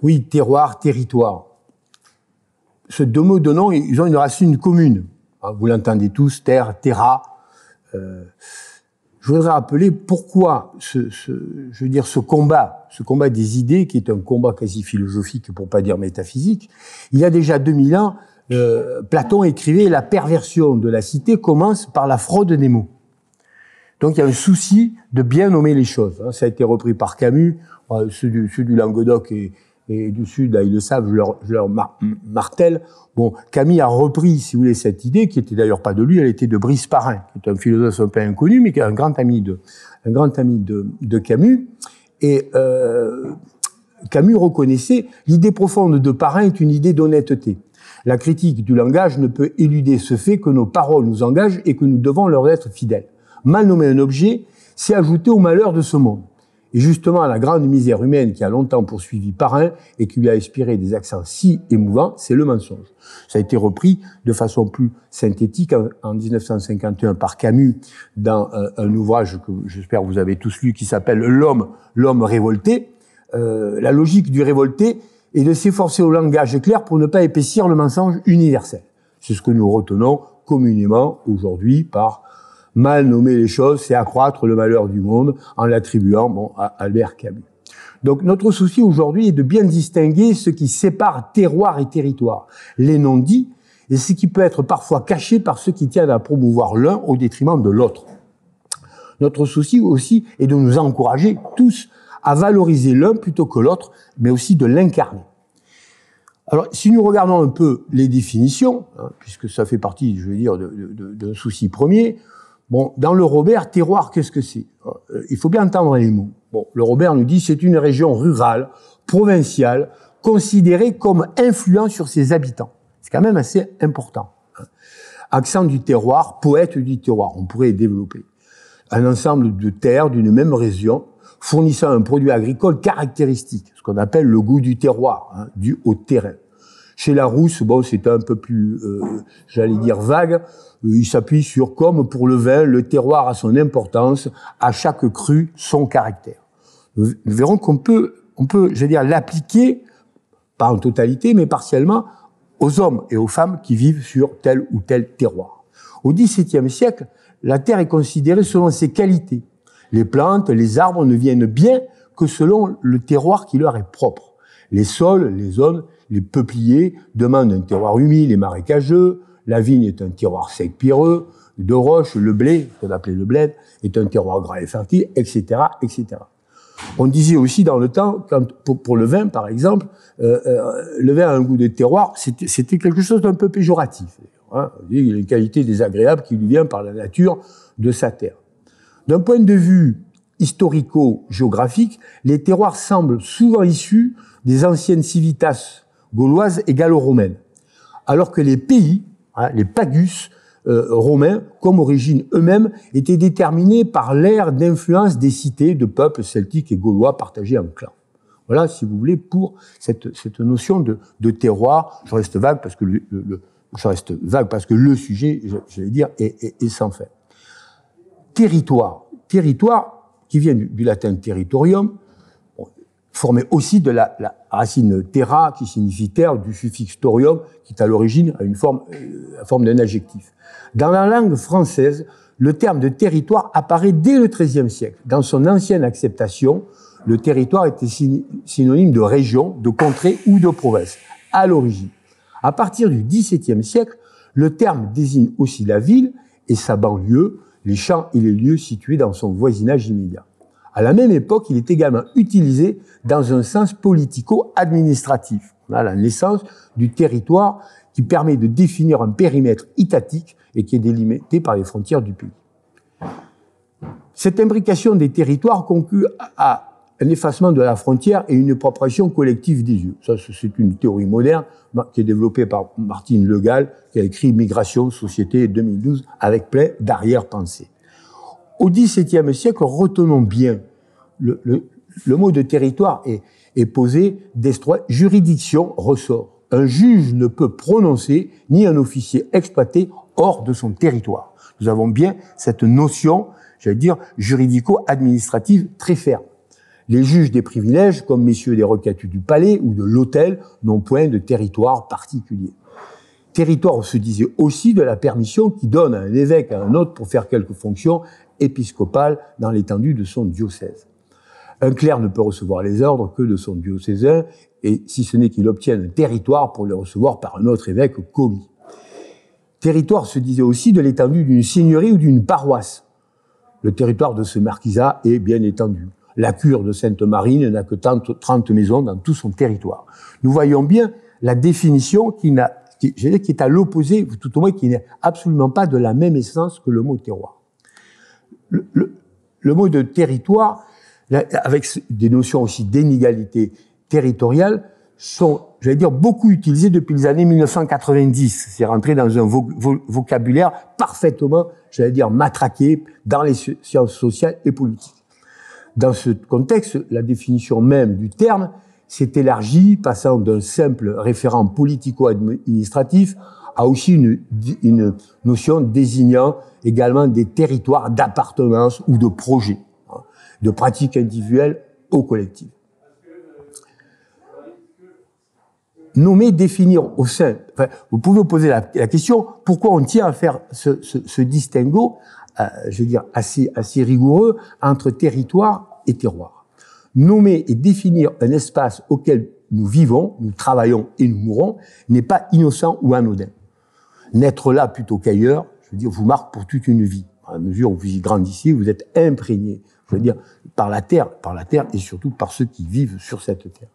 Oui, terroir, territoire. Ce deux mots de nom, ils ont une racine commune. Vous l'entendez tous, terre, terra. Je voudrais rappeler pourquoi ce combat des idées, qui est un combat quasi philosophique, pour pas dire métaphysique. Il y a déjà 2000 ans, Platon écrivait « La perversion de la cité commence par la fraude des mots ». Donc il y a un souci de bien nommer les choses. Ça a été repris par Camus, ceux du Languedoc et du Sud, là, ils le savent, je leur martèle. Bon, Camille a repris, si vous voulez, cette idée, qui était d'ailleurs pas de lui, elle était de Brice Parrain, qui est un philosophe un peu inconnu, mais qui est un grand ami de Camus. Et Camus reconnaissait l'idée profonde de Parrain est une idée d'honnêteté. La critique du langage ne peut éluder ce fait que nos paroles nous engagent et que nous devons leur être fidèles. Mal nommer un objet, c'est ajouter au malheur de ce monde. Et justement, la grande misère humaine qui a longtemps poursuivi Parrain et qui lui a inspiré des accents si émouvants, c'est le mensonge. Ça a été repris de façon plus synthétique en 1951 par Camus dans un ouvrage que j'espère vous avez tous lu qui s'appelle L'homme révolté. La logique du révolté est de s'efforcer au langage clair pour ne pas épaissir le mensonge universel. C'est ce que nous retenons communément aujourd'hui par mal nommer les choses, c'est accroître le malheur du monde en l'attribuant à Albert Camus. Donc notre souci aujourd'hui est de bien distinguer ce qui sépare terroir et territoire, les non-dits, et ce qui peut être parfois caché par ceux qui tiennent à promouvoir l'un au détriment de l'autre. Notre souci aussi est de nous encourager tous à valoriser l'un plutôt que l'autre, mais aussi de l'incarner. Alors, si nous regardons un peu les définitions, puisque ça fait partie, je veux dire, d'un souci premier. Bon, dans le Robert, terroir, qu'est-ce que c'est? Il faut bien entendre les mots. Bon, le Robert nous dit c'est une région rurale, provinciale, considérée comme influente sur ses habitants. C'est quand même assez important. Accent du terroir, poète du terroir, on pourrait développer. Un ensemble de terres d'une même région, fournissant un produit agricole caractéristique, ce qu'on appelle le goût du terroir, dû au terrain. Chez Larousse, bon, c'est un peu plus, j'allais dire vague. Il s'appuie sur, comme pour le vin, le terroir a son importance, à chaque cru, son caractère. Nous verrons qu'on peut, j'allais dire, l'appliquer, pas en totalité, mais partiellement, aux hommes et aux femmes qui vivent sur tel ou tel terroir. Au XVIIe siècle, la terre est considérée selon ses qualités. Les plantes, les arbres ne viennent bien que selon le terroir qui leur est propre. Les sols, les zones, les peupliers demandent un terroir humide et marécageux. La vigne est un terroir sec pierreux. De roche, le blé, qu'on appelait le bled, est un terroir gras et fertile, etc., etc. On disait aussi dans le temps, pour le vin, par exemple, le vin a un goût de terroir, c'était quelque chose d'un peu péjoratif. Il y a une qualité désagréable qui lui vient par la nature de sa terre. D'un point de vue historico-géographique, les terroirs semblent souvent issus des anciennes civitas gauloises et gallo-romaines, alors que les pays, les pagus romains, comme origine eux-mêmes, étaient déterminés par l'ère d'influence des cités de peuples celtiques et gaulois partagés en clans. Voilà, si vous voulez, pour cette notion de terroir. Je reste vague parce que le sujet, j'allais dire, est sans fin. Territoire qui vient du latin territorium, formé aussi de la racine terra, qui signifie terre, du suffixe torium, qui est à l'origine la forme d'un adjectif. Dans la langue française, le terme de territoire apparaît dès le XIIIe siècle. Dans son ancienne acceptation, le territoire était synonyme de région, de contrée ou de province, à l'origine. À partir du XVIIe siècle, le terme désigne aussi la ville et sa banlieue, les champs et les lieux situés dans son voisinage immédiat. À la même époque, il est également utilisé dans un sens politico-administratif. On a la naissance du territoire qui permet de définir un périmètre étatique et qui est délimité par les frontières du pays. Cette imbrication des territoires conclut à un effacement de la frontière et une appropriation collective des lieux. Ça, c'est une théorie moderne qui est développée par Martine Le Gall, qui a écrit Migration, Société 2012, avec plein d'arrière-pensées. Au XVIIe siècle, retenons bien, le mot de territoire est posé, juridiction ressort. Un juge ne peut prononcer ni un officier exploité hors de son territoire. Nous avons bien cette notion, j'allais dire, juridico-administrative très ferme. Les juges des privilèges, comme messieurs des requêtes du palais ou de l'hôtel, n'ont point de territoire particulier. Territoire se disait aussi de la permission qui donne à un évêque à un autre pour faire quelques fonctions épiscopales dans l'étendue de son diocèse. Un clerc ne peut recevoir les ordres que de son diocésain, et si ce n'est qu'il obtienne un territoire pour le recevoir par un autre évêque commis. Territoire se disait aussi de l'étendue d'une seigneurie ou d'une paroisse. Le territoire de ce marquisat est bien étendu. La cure de Sainte-Marie n'a que 30 maisons dans tout son territoire. Nous voyons bien la définition qui est à l'opposé, tout au moins qui n'est absolument pas de la même essence que le mot terroir. Le mot de territoire, avec des notions aussi d'inégalité territoriale, sont, j'allais dire, beaucoup utilisés depuis les années 1990. C'est rentré dans un vocabulaire parfaitement, j'allais dire, matraqué dans les sciences sociales et politiques. Dans ce contexte, la définition même du terme s'est élargie, passant d'un simple référent politico-administratif à aussi une notion désignant également des territoires d'appartenance ou de projets, de pratiques individuelles ou collectives. Nommer, définir au sein. Enfin, vous pouvez vous poser la question, pourquoi on tient à faire ce distinguo, je veux dire, assez rigoureux entre territoire et terroir. Nommer et définir un espace auquel nous vivons, nous travaillons et nous mourons, n'est pas innocent ou anodin. Naître là plutôt qu'ailleurs, je veux dire, vous marque pour toute une vie. À la mesure où vous y grandissez, vous êtes imprégné, je veux dire, par la terre et surtout par ceux qui vivent sur cette terre.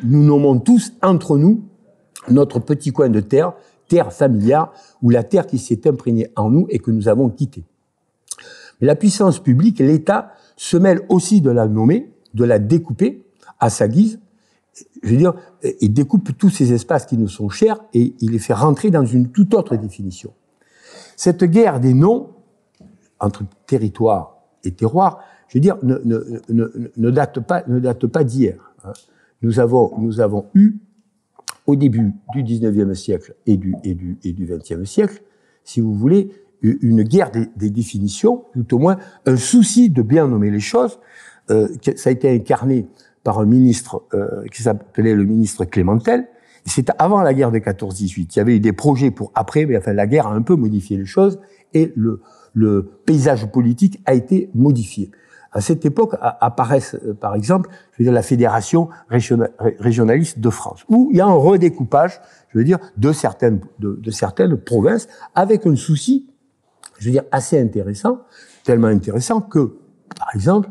Nous nommons tous, entre nous, notre petit coin de terre, terre familière, ou la terre qui s'est imprégnée en nous et que nous avons quittée. Mais la puissance publique, l'État, se mêle aussi de la nommer, de la découper à sa guise, je veux dire, il découpe tous ces espaces qui nous sont chers et il les fait rentrer dans une toute autre définition. Cette guerre des noms, entre territoire et terroir, je veux dire, ne date pas d'hier. Nous avons eu, au début du 19e siècle et du 20e siècle, si vous voulez, une guerre des définitions, tout au moins un souci de bien nommer les choses. Ça a été incarné par un ministre qui s'appelait le ministre Clémentel. C'était avant la guerre de 14-18. Il y avait eu des projets pour après, mais enfin la guerre a un peu modifié les choses et le paysage politique a été modifié. À cette époque apparaissent, par exemple, je veux dire, la Fédération régionaliste de France, où il y a un redécoupage, je veux dire, de certaines provinces, avec un souci, je veux dire, assez intéressant, tellement intéressant que, par exemple,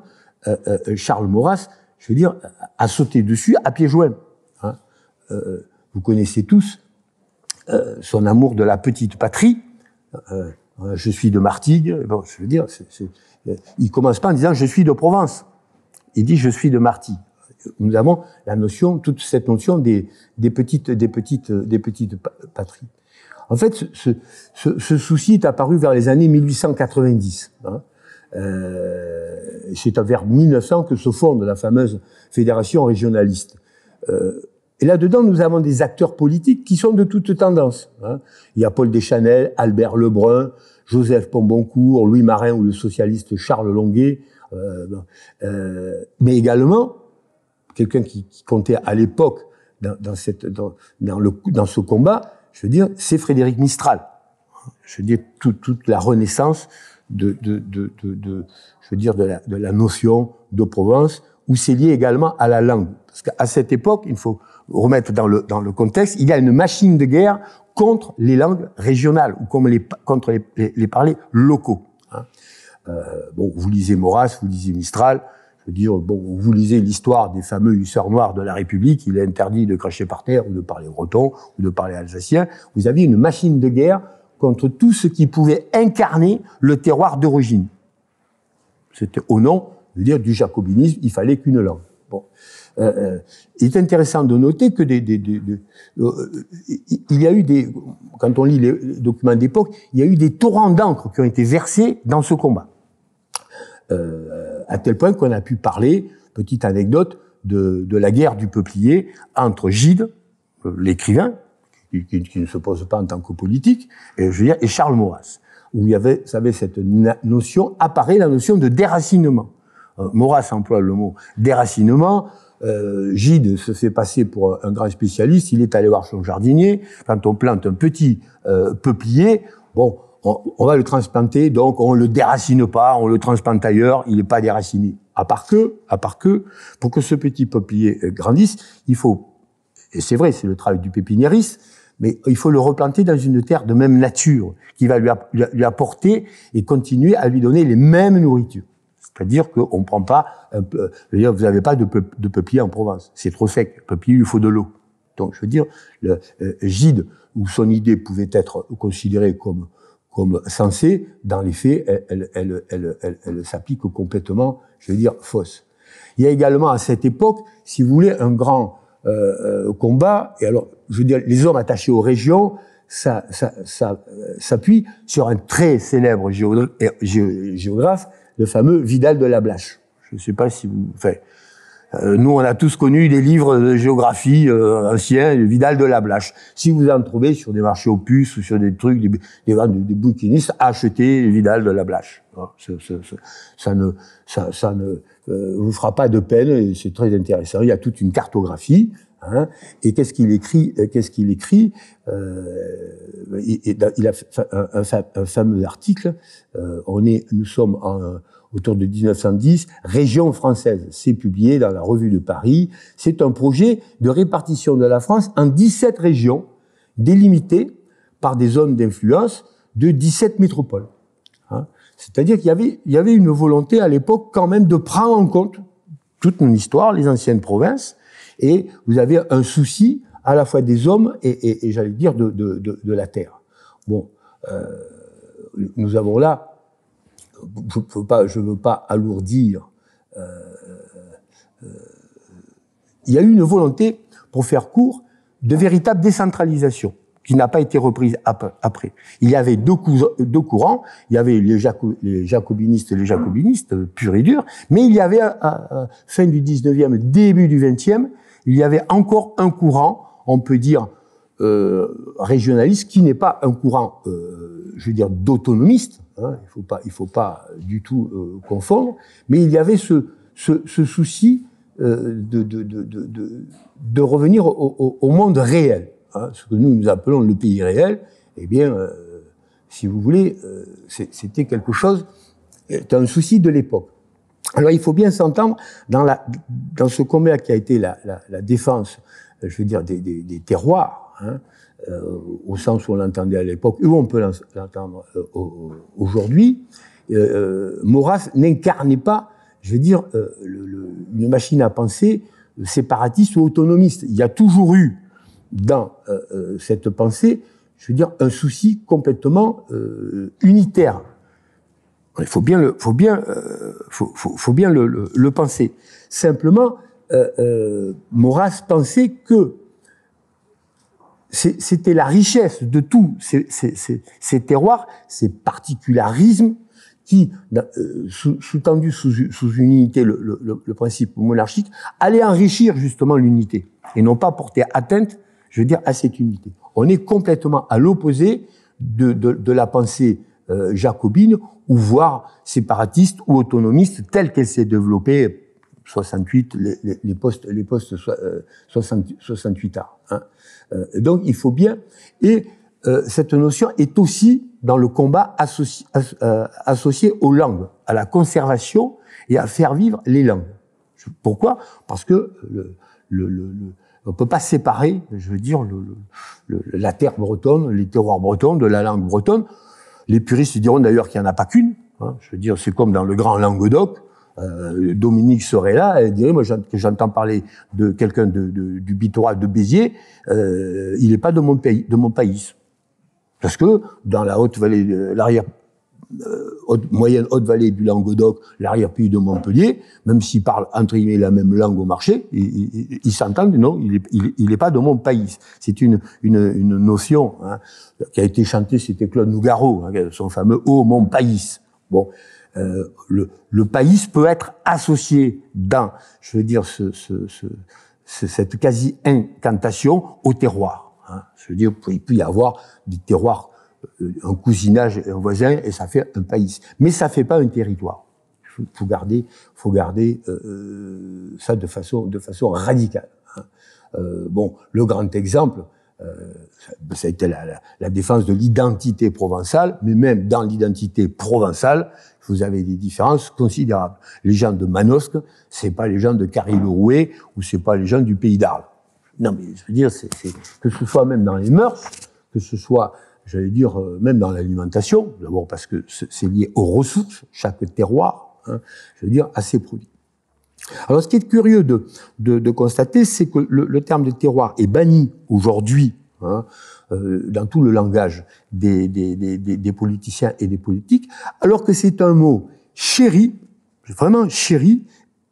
Charles Maurras, je veux dire, a sauté dessus à pieds joints. Hein. Vous connaissez tous son amour de la petite patrie. Je suis de Martigues. Bon, je veux dire, il commence pas en disant je suis de Provence. Il dit je suis de Martigues. Nous avons la notion, toute cette notion des petites patries. En fait, ce souci est apparu vers les années 1890. Hein. C'est vers 1900 que se fonde la fameuse fédération régionaliste. Et là-dedans, nous avons des acteurs politiques qui sont de toutes tendances. Hein. Il y a Paul Deschanel, Albert Lebrun, Joseph Pomboncourt, Louis Marin ou le socialiste Charles Longuet, mais également quelqu'un qui comptait à l'époque dans ce combat, je veux dire, c'est Frédéric Mistral. Je veux dire, toute la renaissance de la notion de Provence, où c'est lié également à la langue. Parce qu'à cette époque, il faut remettre dans le contexte, il y a une machine de guerre contre les langues régionales, ou contre les parlers locaux. Hein. Bon, vous lisez Maurras, vous lisez Mistral, je veux dire, bon, vous lisez l'histoire des fameux hussards noirs de la République, il est interdit de cracher par terre, ou de parler breton, ou de parler alsacien. Vous aviez une machine de guerre contre tout ce qui pouvait incarner le terroir d'origine. C'était au nom, je veux dire, du jacobinisme, il fallait qu'une langue. Bon. Il est intéressant de noter que il y a eu quand on lit les documents d'époque, il y a eu des torrents d'encre qui ont été versés dans ce combat. À tel point qu'on a pu parler, petite anecdote, de la guerre du peuplier entre Gide, l'écrivain, qui ne se pose pas en tant que politique, et Charles Maurras. où il y avait, vous savez, cette notion, apparaît la notion de déracinement. Maurras emploie le mot déracinement. Gide se fait passer pour un grand spécialiste. Il est allé voir son jardinier. Quand on plante un petit peuplier, bon, on va le transplanter, donc on le déracine pas, on le transplante ailleurs, il n'est pas déraciné. À part que, pour que ce petit peuplier grandisse, il faut, et c'est vrai, c'est le travail du pépiniériste, mais il faut le replanter dans une terre de même nature, qui va lui apporter et continuer à lui donner les mêmes nourritures. C'est-à-dire qu'on ne prend pas, vous n'avez pas de peuplier en Provence, c'est trop sec, le peuplier, il lui faut de l'eau. Donc, je veux dire, Gide, où son idée pouvait être considérée comme sensée, dans les faits, elle s'applique complètement, je veux dire, fausse. Il y a également, à cette époque, si vous voulez, un grand combat, et alors, je veux dire, les hommes attachés aux régions, ça s'appuie sur un très célèbre géographe, le fameux Vidal de la Blache. Je ne sais pas si vous... Enfin, nous, on a tous connu des livres de géographie anciens, Vidal de la Blache. Si vous en trouvez sur des marchés aux puces ou sur des trucs, des bouquinistes, achetez Vidal de la Blache. Ça ne vous fera pas de peine, et c'est très intéressant. Il y a toute une cartographie. Hein, et qu'est-ce qu'il écrit il a fait un fameux article. Nous sommes autour de 1910, Région française. C'est publié dans la Revue de Paris. C'est un projet de répartition de la France en 17 régions, délimitées par des zones d'influence de 17 métropoles. Hein, c'est-à-dire qu'il y avait une volonté à l'époque quand même de prendre en compte toute mon histoire, les anciennes provinces. Et vous avez un souci à la fois des hommes et j'allais dire de la terre. Bon, nous avons là, je veux pas alourdir. Il y a eu une volonté, pour faire court, de véritable décentralisation qui n'a pas été reprise après. Il y avait deux courants. Il y avait les jacobinistes et les jacobinistes purs et durs, mais il y avait à fin du 19e, début du 20e, il y avait encore un courant, on peut dire régionaliste, qui n'est pas un courant, je veux dire, d'autonomiste. Hein, il faut pas du tout confondre. Mais il y avait ce souci de revenir au monde réel, hein, ce que nous appelons le pays réel. Eh bien, si vous voulez, c'était quelque chose, c'était un souci de l'époque. Alors, il faut bien s'entendre dans ce combat qui a été la défense, je veux dire, des terroirs, hein, au sens où on l'entendait à l'époque, où on peut l'entendre aujourd'hui. Maurras n'incarnait pas, je veux dire, une machine à penser séparatiste ou autonomiste. Il y a toujours eu dans cette pensée, je veux dire, un souci complètement unitaire. Il faut bien le penser. Simplement, Maurras pensait que c'était la richesse de tous ces terroirs, ces particularismes qui, sous-tendu sous une unité, le principe monarchique, allait enrichir justement l'unité et non pas porter atteinte, je veux dire, à cette unité. On est complètement à l'opposé de la pensée jacobine, ou voire séparatiste ou autonomiste, telle qu'elle s'est développée 68, les postes 68A. Hein. Donc il faut bien, et cette notion est aussi dans le combat associé aux langues, à la conservation et à faire vivre les langues. Pourquoi ? Parce que on peut pas séparer, je veux dire, la terre bretonne, les terroirs bretons de la langue bretonne. Les puristes diront d'ailleurs qu'il n'y en a pas qu'une. Hein. Je veux dire, c'est comme dans le Grand Languedoc. Dominique serait là, elle dirait, moi, que j'entends parler de quelqu'un du Bitoral de Béziers, il n'est pas de mon pays. Parce que dans la haute vallée, moyenne haute vallée du Languedoc, l'arrière-pays de Montpellier, même s'ils parlent entre guillemets la même langue au marché, ils s'entendent, non, il est pas de mon pays. C'est une notion, hein, qui a été chantée, c'était Claude Nougaro, hein, son fameux Oh mon pays. Bon, le pays peut être associé dans, je veux dire, cette quasi-incantation au terroir. Hein. Je veux dire, il peut y avoir des terroirs un cousinage, un voisin, et ça fait un pays. Mais ça fait pas un territoire. Faut garder ça de façon radicale. Bon, le grand exemple, ça a été la défense de l'identité provençale, mais même dans l'identité provençale, vous avez des différences considérables. Les gens de Manosque, c'est pas les gens de Carry-le-Rouet, ou c'est pas les gens du Pays d'Arles. Non, mais je veux dire, que ce soit même dans les mœurs, que ce soit, j'allais dire, même dans l'alimentation, d'abord parce que c'est lié aux ressources, chaque terroir, hein, je veux dire, à ses produits. Alors, ce qui est curieux de constater, c'est que le terme de terroir est banni aujourd'hui, hein, dans tout le langage des politiciens et des politiques, alors que c'est un mot chéri, vraiment chéri,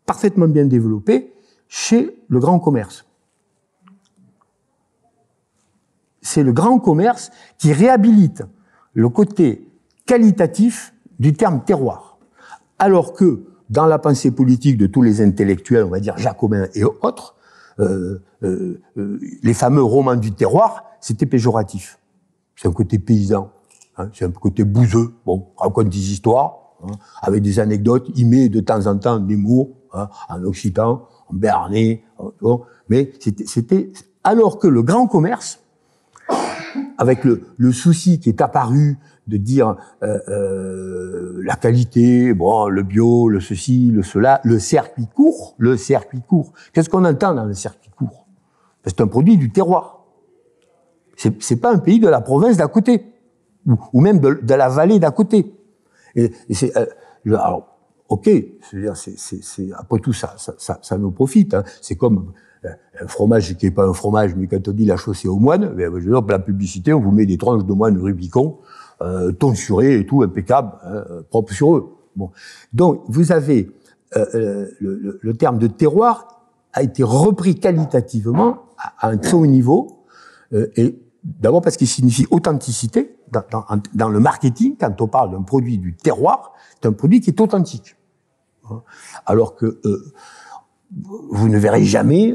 parfaitement bien développé chez le grand commerce. C'est le grand commerce qui réhabilite le côté qualitatif du terme terroir, alors que dans la pensée politique de tous les intellectuels, on va dire jacobins et autres, les fameux romans du terroir, c'était péjoratif. C'est un côté paysan, hein, c'est un côté bouseux. Bon, on raconte des histoires, hein, avec des anecdotes, il met de temps en temps des mots, hein, en occitan, en béarnais, bon, mais c'était alors que le grand commerce, avec le souci qui est apparu de dire la qualité, bon, le bio, le ceci, le cela, le circuit court. Qu'est-ce qu'on entend dans le circuit court? C'est un produit du terroir. C'est pas un pays de la province d'à côté, ou même de la vallée d'à côté. Et c'est alors, ok, c'est-à-dire, après tout ça nous profite. Hein. C'est comme un fromage qui est pas un fromage, mais quand on dit la chaussée aux moines, je veux dire, pour la publicité, on vous met des tranches de moines Rubicon, tonsurés et tout, impeccable, hein, propre sur eux. Bon, donc vous avez le terme de terroir a été repris qualitativement à un très haut niveau, et d'abord parce qu'il signifie authenticité. Dans le marketing, quand on parle d'un produit du terroir, c'est un produit qui est authentique. Alors que vous ne verrez jamais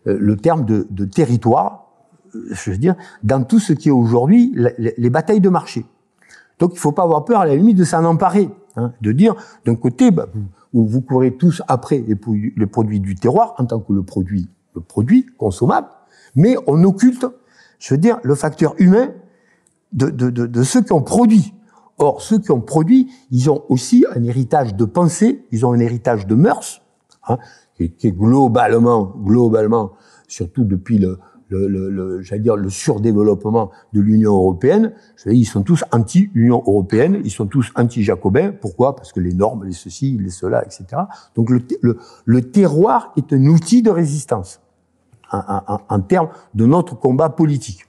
le terme de territoire, je veux dire, dans tout ce qui est aujourd'hui les batailles de marché. Donc il ne faut pas avoir peur, à la limite, de s'en emparer, hein, de dire, d'un côté, vous courez tous après les produits du terroir en tant que le produit consommable, mais on occulte, je veux dire, le facteur humain de ceux qui ont produit. Or, ceux qui ont produit, ils ont aussi un héritage de pensée, ils ont un héritage de mœurs, hein, qui est globalement, surtout depuis j'allais dire, le surdéveloppement de l'Union européenne, ils sont tous anti-Union européenne, ils sont tous anti-jacobins. Pourquoi? Parce que les normes, les ceci, les cela, etc. Donc le terroir est un outil de résistance en termes de notre combat politique.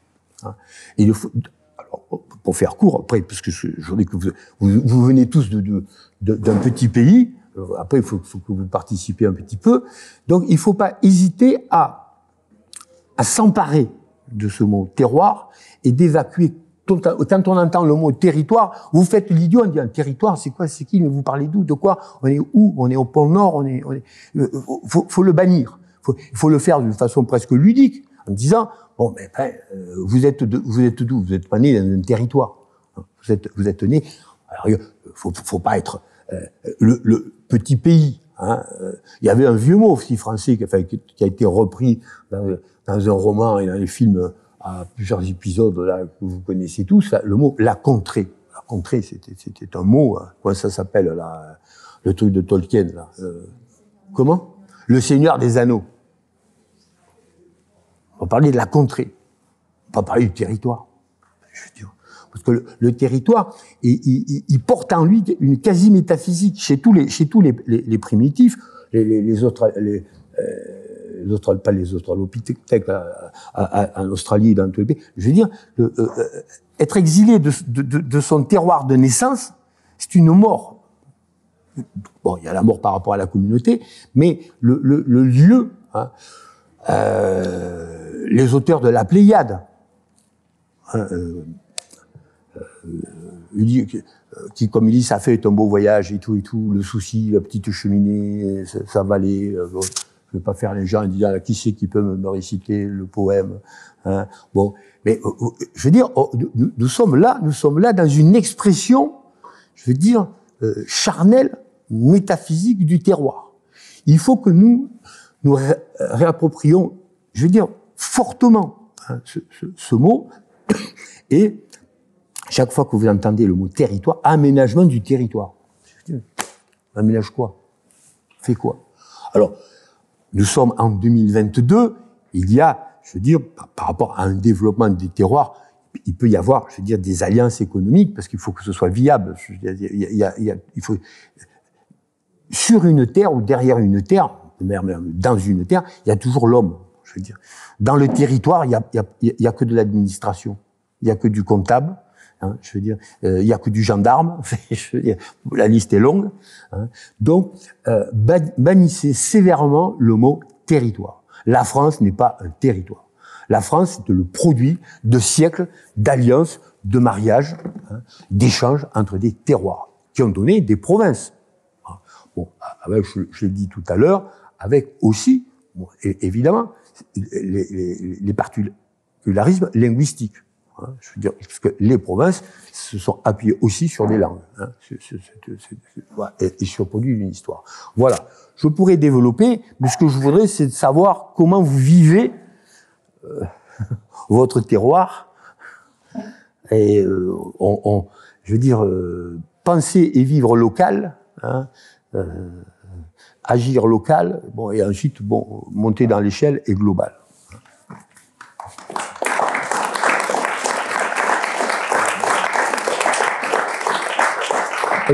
Et il faut, alors, pour faire court, après, parce que je dis que vous venez tous d'un petit pays, après il faut que vous participiez un petit peu, donc il ne faut pas hésiter à s'emparer de ce mot terroir et d'évacuer. Quand on entend le mot territoire, vous faites l'idiot, on dit un territoire, c'est quoi, c'est qui, mais vous parlez d'où, de quoi, on est où, on est au pôle Nord, faut le bannir. Il faut le faire d'une façon presque ludique, en disant, bon, mais vous êtes d'où? Vous êtes pas né dans un territoire. Vous êtes né. Alors, faut pas être le petit pays. Hein. Il y avait un vieux mot aussi français qui a été repris dans un roman et dans les films à plusieurs épisodes là que vous connaissez tous. Le mot la contrée. La contrée, c'était un mot. Hein. Comment ça s'appelle là, le truc de Tolkien là. Comment? Le Seigneur des Anneaux. On va parler de la contrée. On va pas parler du territoire. Je veux dire, parce que le territoire, il porte en lui une quasi-métaphysique chez tous les primitifs, pas les australopithèques en Australie et dans tous les pays. Je veux dire, être exilé de son terroir de naissance, c'est une mort. Bon, il y a la mort par rapport à la communauté, mais le lieu, hein, les auteurs de la Pléiade, hein, qui, comme il dit, ça fait un beau voyage et tout, le souci, la petite cheminée, sa vallée, Je vais pas faire les gens en disant qui c'est qui peut me réciter le poème. Hein. Bon, mais je veux dire, nous sommes là dans une expression, je veux dire, charnelle, métaphysique du terroir. Il faut que nous réapproprions, je veux dire, fortement hein, ce mot. Et chaque fois que vous entendez le mot territoire, aménagement du territoire. Je veux dire, aménage quoi? Fait quoi? Alors, nous sommes en 2022, il y a, je veux dire, par rapport à un développement des terroirs, il peut y avoir, je veux dire, des alliances économiques, parce qu'il faut que ce soit viable. Je veux dire, il faut, sur une terre ou derrière une terre, même dans une terre, il y a toujours l'homme. Je veux dire, dans le territoire, il y a que de l'administration, il y a que du comptable. Hein, je veux dire, il y a que du gendarme. Je veux dire, la liste est longue. Hein. Donc, bannissez sévèrement le mot territoire. La France n'est pas un territoire. La France est le produit de siècles d'alliances, de mariages, hein, d'échanges entre des terroirs qui ont donné des provinces. Bon, avec, je l'ai dit tout à l'heure, avec aussi, bon, évidemment, les particularismes linguistiques. Hein, je veux dire, parce que les provinces se sont appuyées aussi sur des langues, hein, et sur le produit d'une histoire. Voilà. Je pourrais développer, mais ce que je voudrais, c'est de savoir comment vous vivez votre terroir. Et je veux dire, penser et vivre local, hein, agir local, bon, et ensuite, bon, monter dans l'échelle et global.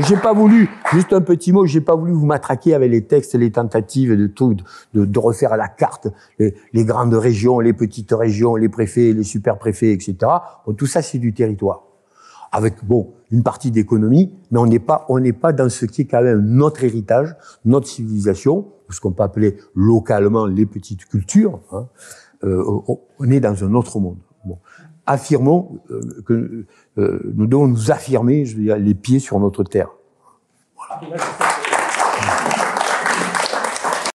J'ai pas voulu, juste un petit mot, j'ai pas voulu vous matraquer avec les textes, les tentatives de refaire la carte, les grandes régions, les petites régions, les préfets, les super-préfets, etc. Bon, tout ça, c'est du territoire. Avec, bon, une partie d'économie, mais on n'est pas dans ce qui est quand même notre héritage, notre civilisation, ce qu'on peut appeler localement les petites cultures, hein. On est dans un autre monde. Bon. Affirmons que nous devons nous affirmer, je veux dire, les pieds sur notre terre. Voilà.